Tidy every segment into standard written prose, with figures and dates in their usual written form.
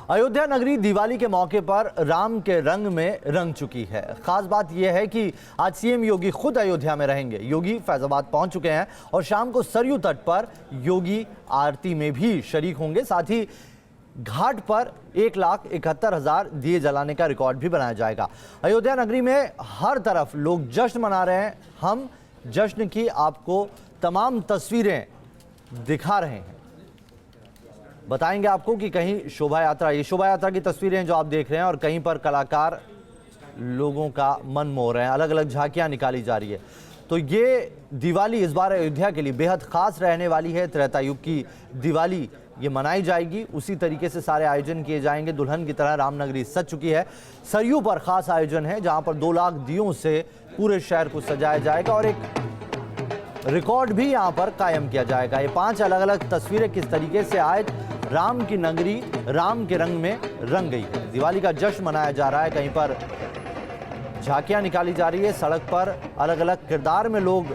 अयोध्या नगरी दिवाली के मौके पर राम के रंग में रंग चुकी है। खास बात यह है कि आज सीएम योगी खुद अयोध्या में रहेंगे। योगी फैजाबाद पहुंच चुके हैं और शाम को सरयू तट पर योगी आरती में भी शरीक होंगे। साथ ही घाट पर 1,71,000 दिए जलाने का रिकॉर्ड भी बनाया जाएगा। अयोध्या नगरी में हर तरफ लोग जश्न मना रहे हैं। हम जश्न की आपको तमाम तस्वीरें दिखा रहे हैं। बताएंगे आपको कि कहीं शोभा यात्रा, ये शोभा यात्रा की तस्वीरें जो आप देख रहे हैं, और कहीं पर कलाकार लोगों का मन मोह रहे हैं। अलग अलग झांकियां निकाली जा रही है। तो ये दिवाली इस बार अयोध्या के लिए बेहद खास रहने वाली है। त्रेता युग की दिवाली ये मनाई जाएगी। उसी तरीके से सारे आयोजन किए जाएंगे। दुल्हन की तरह रामनगरी सज चुकी है। सरयू पर खास आयोजन है जहां पर 2 लाख दियों से पूरे शहर को सजाया जाएगा और एक रिकॉर्ड भी यहां पर कायम किया जाएगा। ये 5 अलग अलग तस्वीरें किस तरीके से आज राम की नगरी राम के रंग में रंग गई है। दिवाली का जश्न मनाया जा रहा है। कहीं पर झांकियां निकाली जा रही है। सड़क पर अलग अलग किरदार में लोग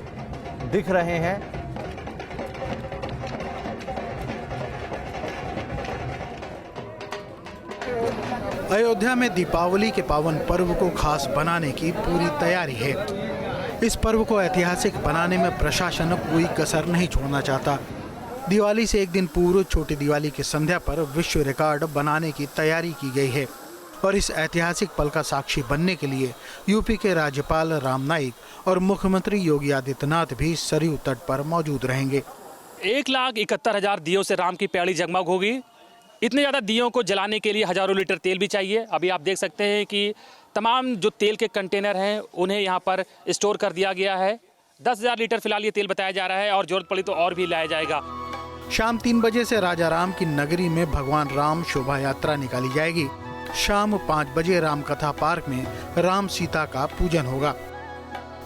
दिख रहे हैं। अयोध्या में दीपावली के पावन पर्व को खास बनाने की पूरी तैयारी है। इस पर्व को ऐतिहासिक बनाने में प्रशासन कोई कसर नहीं छोड़ना चाहता। दिवाली से एक दिन पूर्व छोटी दिवाली की संध्या पर विश्व रिकॉर्ड बनाने की तैयारी की गई है और इस ऐतिहासिक पल का साक्षी बनने के लिए यूपी के राज्यपाल राम नाईक और मुख्यमंत्री योगी आदित्यनाथ भी सरयू तट पर मौजूद रहेंगे। 1,71,000 दियों से राम की प्याली जगमग होगी। इतने ज़्यादा दियों को जलाने के लिए हजारों लीटर तेल भी चाहिए। अभी आप देख सकते हैं कि तमाम जो तेल के कंटेनर हैं उन्हें यहाँ पर स्टोर कर दिया गया है। 10,000 लीटर फिलहाल ये तेल बताया जा रहा है और जरूरत पड़ी तो और भी लाया जाएगा। शाम 3 बजे से राजा राम की नगरी में भगवान राम शोभा यात्रा निकाली जाएगी। शाम 5 बजे राम कथा पार्क में राम सीता का पूजन होगा।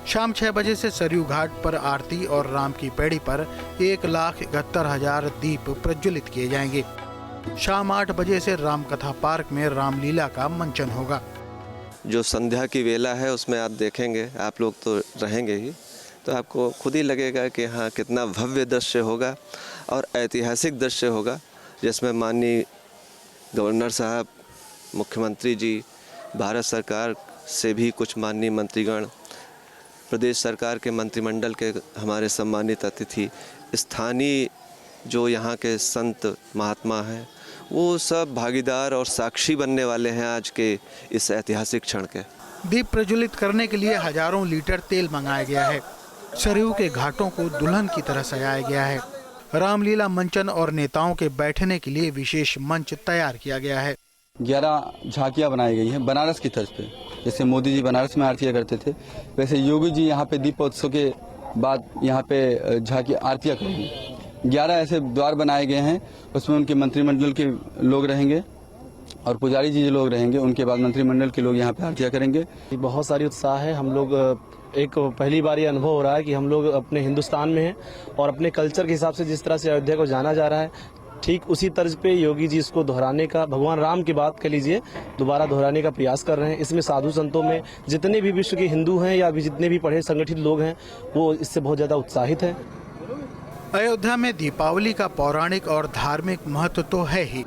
शाम 6 बजे से सरयू घाट पर आरती और राम की पैड़ी पर 1,71,000 दीप प्रज्वलित किए जाएंगे। शाम 8 बजे से राम कथा पार्क में रामलीला का मंचन होगा। जो संध्या की वेला है उसमें आप देखेंगे, आप लोग तो रहेंगे ही, तो आपको खुद ही लगेगा कि हाँ कितना भव्य दृश्य होगा और ऐतिहासिक दृश्य होगा, जिसमें माननीय गवर्नर साहब, मुख्यमंत्री जी, भारत सरकार से भी कुछ माननीय मंत्रीगण, प्रदेश सरकार के मंत्रिमंडल के हमारे सम्मानित अतिथि, स्थानीय जो यहाँ के संत महात्मा हैं, वो सब भागीदार और साक्षी बनने वाले हैं आज के इस ऐतिहासिक क्षण के। दीप प्रज्वलित करने के लिए हजारों लीटर तेल मंगाया गया है। सरयू के घाटों को दुल्हन की तरह सजाया गया है। रामलीला मंचन और नेताओं के बैठने के लिए विशेष मंच तैयार किया गया है। 11 झांकियां बनाई गई हैं बनारस की तर्ज पे। जैसे मोदी जी बनारस में आरतियां करते थे, वैसे योगी जी यहाँ पे दीपोत्सव के बाद यहाँ पे झांकी आरतियां करेंगे। 11 ऐसे द्वार बनाए गए हैं, उसमें उनके मंत्रिमंडल के लोग रहेंगे और पुजारी जी लोग रहेंगे। उनके बाद मंत्रिमंडल के लोग यहाँ पे आरतियां करेंगे। बहुत सारी उत्साह है। हम लोग एक पहली बार ये अनुभव हो रहा है कि हम लोग अपने हिंदुस्तान में हैं और अपने कल्चर के हिसाब से जिस तरह से अयोध्या को जाना जा रहा है, ठीक उसी तर्ज पे योगी जी इसको दोहराने का, भगवान राम की बात कह लीजिए, दोबारा दोहराने का प्रयास कर रहे हैं। इसमें साधु संतों में जितने भी विश्व के हिंदू हैं या जितने भी पढ़े संगठित लोग हैं, वो इससे बहुत ज़्यादा उत्साहित हैं। अयोध्या में दीपावली का पौराणिक और धार्मिक महत्व तो है ही।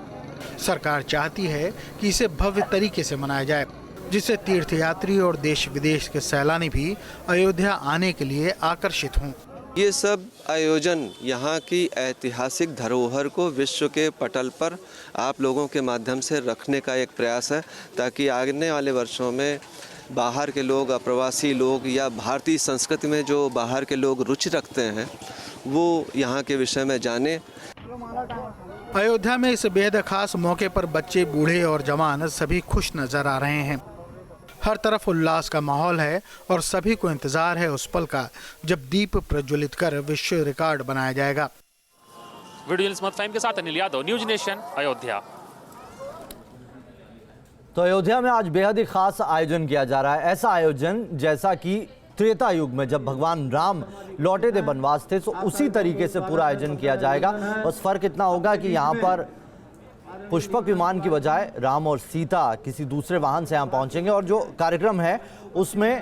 सरकार चाहती है कि इसे भव्य तरीके से मनाया जाए, जिससे तीर्थयात्री और देश विदेश के सैलानी भी अयोध्या आने के लिए आकर्षित हों। ये सब आयोजन यहाँ की ऐतिहासिक धरोहर को विश्व के पटल पर आप लोगों के माध्यम से रखने का एक प्रयास है, ताकि आने वाले वर्षों में बाहर के लोग, अप्रवासी लोग या भारतीय संस्कृति में जो बाहर के लोग रुचि रखते हैं, वो यहाँ के विषय में जाने। अयोध्या में इस बेहद खास मौके पर बच्चे, बूढ़े और जवान सभी खुश नजर आ रहे हैं। हर तरफ उल्लास का माहौल है और सभी को इंतजार है उस पल का जब दीप प्रज्वलित कर विश्व रिकॉर्ड बनाया जाएगा। वीडियो जर्नलिस्ट के साथ अनिल यादव, न्यूज नेशन, अयोध्या। तो अयोध्या में आज बेहद ही खास आयोजन किया जा रहा है। ऐसा आयोजन जैसा कि त्रेता युग में जब भगवान राम लौटे थे वनवास थे, तो उसी तरीके से पूरा आयोजन किया जाएगा। बस फर्क इतना होगा कि यहाँ पर पुष्पक विमान की बजाय राम और सीता किसी दूसरे वाहन से यहाँ पहुंचेंगे और जो कार्यक्रम है उसमें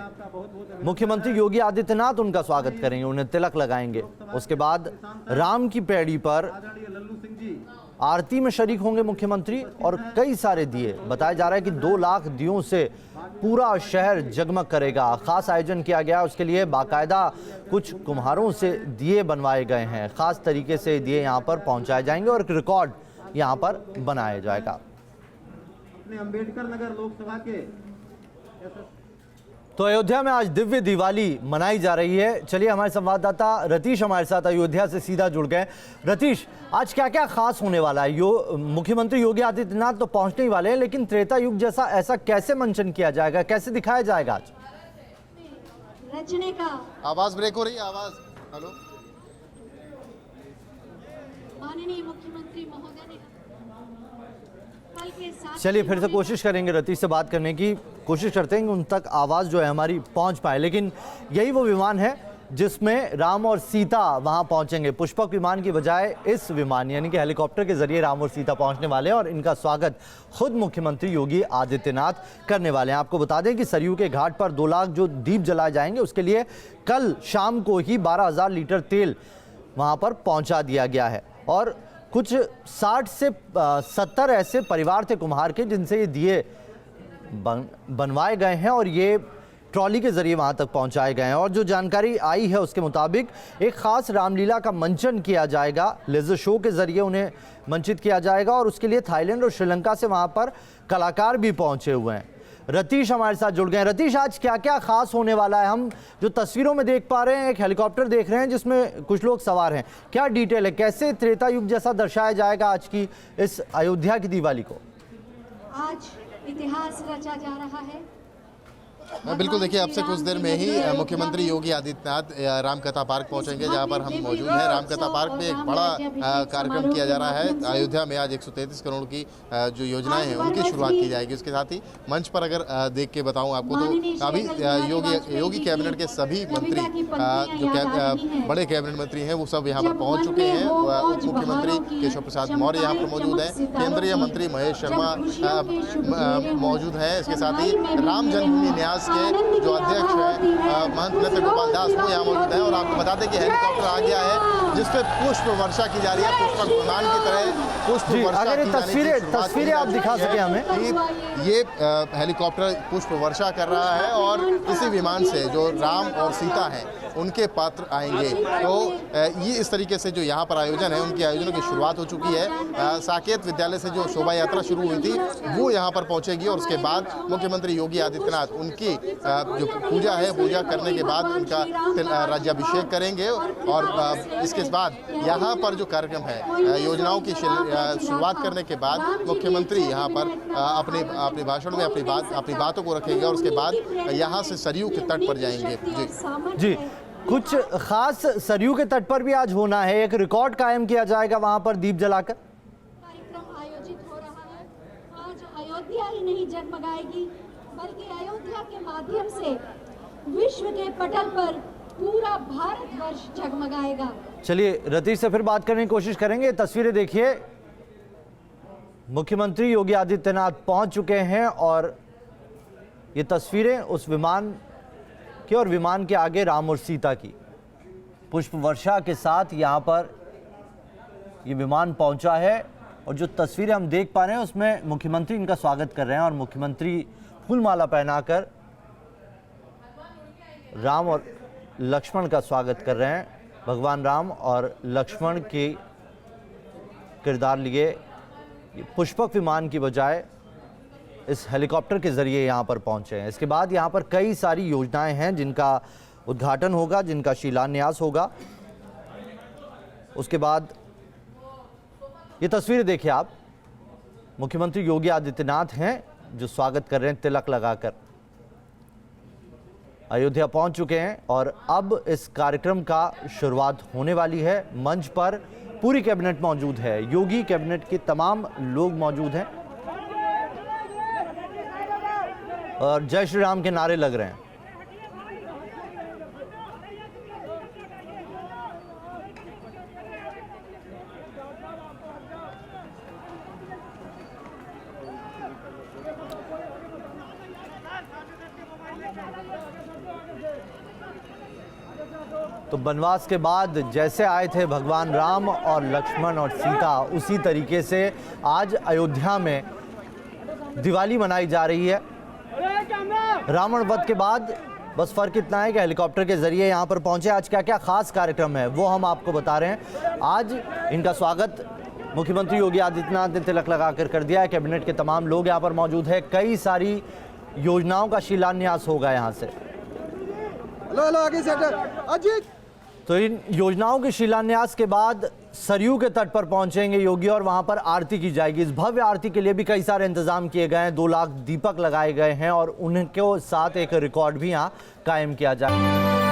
मुख्यमंत्री योगी आदित्यनाथ उनका स्वागत करेंगे, उन्हें तिलक लगाएंगे। उसके बाद राम की पैड़ी पर आरती में शरीक होंगे मुख्यमंत्री और कई सारे दिए। बताया जा रहा है कि 2 लाख दियों से पूरा शहर जगमग करेगा। खास आयोजन किया गया, उसके लिए बाकायदा कुछ कुम्हारों से दिए बनवाए गए हैं। खास तरीके से दिए यहाँ पर पहुंचाए जाएंगे और एक रिकॉर्ड यहाँ पर बनाया जाएगा। अंबेडकर नगर लोकसभा के तो अयोध्या में आज दिव्य दिवाली मनाई जा रही है। चलिए हमारे संवाददाता रतीश हमारे साथ अयोध्या से सीधा जुड़ गए। रतीश, आज क्या क्या खास होने वाला है? मुख्यमंत्री योगी आदित्यनाथ तो पहुंचने ही वाले हैं, लेकिन त्रेता युग जैसा ऐसा कैसे मंचन किया जाएगा, कैसे दिखाया जाएगा आज? रचने का आवाज ब्रेक हो रही है। आवाज हेलो। माननीय मुख्यमंत्री महोदय ने कल के साथ चलिए फिर से कोशिश करेंगे रतीश से बात करने की, कोशिश करते हैं कि उन तक आवाज़ जो है हमारी पहुंच पाए। लेकिन यही वो विमान है जिसमें राम और सीता वहां पहुंचेंगे। पुष्पक विमान की बजाय इस विमान यानी कि हेलीकॉप्टर के जरिए राम और सीता पहुंचने वाले हैं और इनका स्वागत खुद मुख्यमंत्री योगी आदित्यनाथ करने वाले हैं। आपको बता दें कि सरयू के घाट पर 2 लाख जो दीप जलाए जाएंगे, उसके लिए कल शाम को ही 12,000 लीटर तेल वहां पर पहुंचा दिया गया है। और कुछ 60 से 70 ऐसे परिवार थे कुम्हार के जिनसे ये दिए बनवाए गए हैं और ये ट्रॉली के जरिए वहां तक पहुंचाए गए हैं। और जो जानकारी आई है उसके मुताबिक एक खास रामलीला का मंचन किया जाएगा, लेजर शो के जरिए उन्हें मंचित किया जाएगा और उसके लिए थाईलैंड और श्रीलंका से वहां पर कलाकार भी पहुंचे हुए हैं। रतीश हमारे साथ जुड़ गए हैं। रतीश, आज क्या क्या खास होने वाला है? हम जो तस्वीरों में देख पा रहे हैं, एक हेलीकॉप्टर देख रहे हैं जिसमें कुछ लोग सवार हैं, क्या डिटेल है? कैसे त्रेता युग जैसा दर्शाया जाएगा आज की इस अयोध्या की दिवाली को? आज इतिहास रचा जा रहा है। बिल्कुल, देखिए अब से कुछ देर में ही मुख्यमंत्री योगी आदित्यनाथ रामकथा पार्क पहुंचेंगे, जहां पर हम मौजूद हैं। रामकथा पार्क में एक बड़ा कार्यक्रम किया जा रहा है। अयोध्या में आज 133 करोड़ की जो योजनाएं हैं उनकी शुरुआत की जाएगी। उसके साथ ही मंच पर अगर देख के बताऊं आपको तो अभी योगी कैबिनेट के सभी मंत्री जो बड़े कैबिनेट मंत्री हैं वो सब यहाँ पर पहुँच चुके हैं। उप मुख्यमंत्री केशव प्रसाद मौर्य यहाँ पर मौजूद है, केंद्रीय मंत्री महेश शर्मा मौजूद है। इसके साथ ही राम जन्मभूमि न्यास के जो अध्यक्ष है महंत नृत्य गोपाल दास वो यहाँ मौजूद है। और आपको बता दें कि हेलीकॉप्टर आ गया है जिस पे पुष्प वर्षा की जा रही है, पुष्पक विमान की तरह पुष्प वर्षा। अगर ये तस्वीरें आप दिखा सके हमें। ये हेलीकॉप्टर पुष्प वर्षा कर रहा है और इसी विमान से जो राम और सीता हैं उनके पात्र आएंगे। तो ये इस तरीके से जो यहाँ पर आयोजन है उनके आयोजनों की शुरुआत हो चुकी है। साकेत विद्यालय से जो शोभा यात्रा शुरू हुई थी वो यहाँ पर पहुँचेगी और उसके बाद मुख्यमंत्री योगी आदित्यनाथ उनकी जो पूजा है, पूजा करने के बाद उनका राज्याभिषेक करेंगे। और इसके बाद यहाँ पर जो कार्यक्रम है, योजनाओं की शुरुआत करने के बाद मुख्यमंत्री यहाँ पर अपने भाषण में अपनी बातों को रखेंगे और उसके बाद यहाँ से सरयू के तट पर जाएंगे। जी, कुछ खास सरयू के तट पर भी आज होना है, एक रिकॉर्ड कायम किया जाएगा वहां पर दीप जलाकर। कार्यक्रम आयोजित हो रहा है। आज अयोध्या ही नहीं जगमगाएगी बल्कि अयोध्या के माध्यम से विश्व के पटल पर पूरा भारतवर्ष जगमगाएगा। चलिए रतीश से फिर बात करने की कोशिश करेंगे। तस्वीरें देखिए, मुख्यमंत्री योगी आदित्यनाथ पहुंच चुके हैं और ये तस्वीरें उस विमान की और विमान के आगे राम और सीता की पुष्प वर्षा के साथ यहाँ पर ये विमान पहुंचा है। और जो तस्वीरें हम देख पा रहे हैं उसमें मुख्यमंत्री इनका स्वागत कर रहे हैं और मुख्यमंत्री फूलमाला पहनाकर राम और लक्ष्मण का स्वागत कर रहे हैं। भगवान राम और लक्ष्मण के किरदार लिए पुष्पक विमान की बजाय इस हेलीकॉप्टर के जरिए यहाँ पर पहुँचे हैं। इसके बाद यहाँ पर कई सारी योजनाएं हैं जिनका उद्घाटन होगा, जिनका शिलान्यास होगा। उसके बाद ये तस्वीरें देखिए आप, मुख्यमंत्री योगी आदित्यनाथ हैं जो स्वागत कर रहे हैं तिलक लगाकर। अयोध्या पहुंच चुके हैं और अब इस कार्यक्रम का शुरुआत होने वाली है। मंच पर पूरी कैबिनेट मौजूद है, योगी कैबिनेट के तमाम लोग मौजूद हैं और जय श्री राम के नारे लग रहे हैं। तो बनवास के बाद जैसे आए थे भगवान राम और लक्ष्मण और सीता, उसी तरीके से आज अयोध्या में दिवाली मनाई जा रही है। रावण वध के बाद बस फर्क इतना है कि हेलीकॉप्टर के जरिए यहाँ पर पहुंचे। आज क्या क्या खास कार्यक्रम है वो हम आपको बता रहे हैं। आज इनका स्वागत मुख्यमंत्री योगी आदित्यनाथ ने तिलक लगाकर कर दिया है। कैबिनेट के तमाम लोग यहाँ पर मौजूद है। कई सारी योजनाओं का शिलान्यास होगा यहाँ से। तो इन योजनाओं के शिलान्यास के बाद सरयू के तट पर पहुंचेंगे योगी और वहां पर आरती की जाएगी। इस भव्य आरती के लिए भी कई सारे इंतजाम किए गए हैं। 2 लाख दीपक लगाए गए हैं और उनके साथ एक रिकॉर्ड भी यहाँ कायम किया जाए।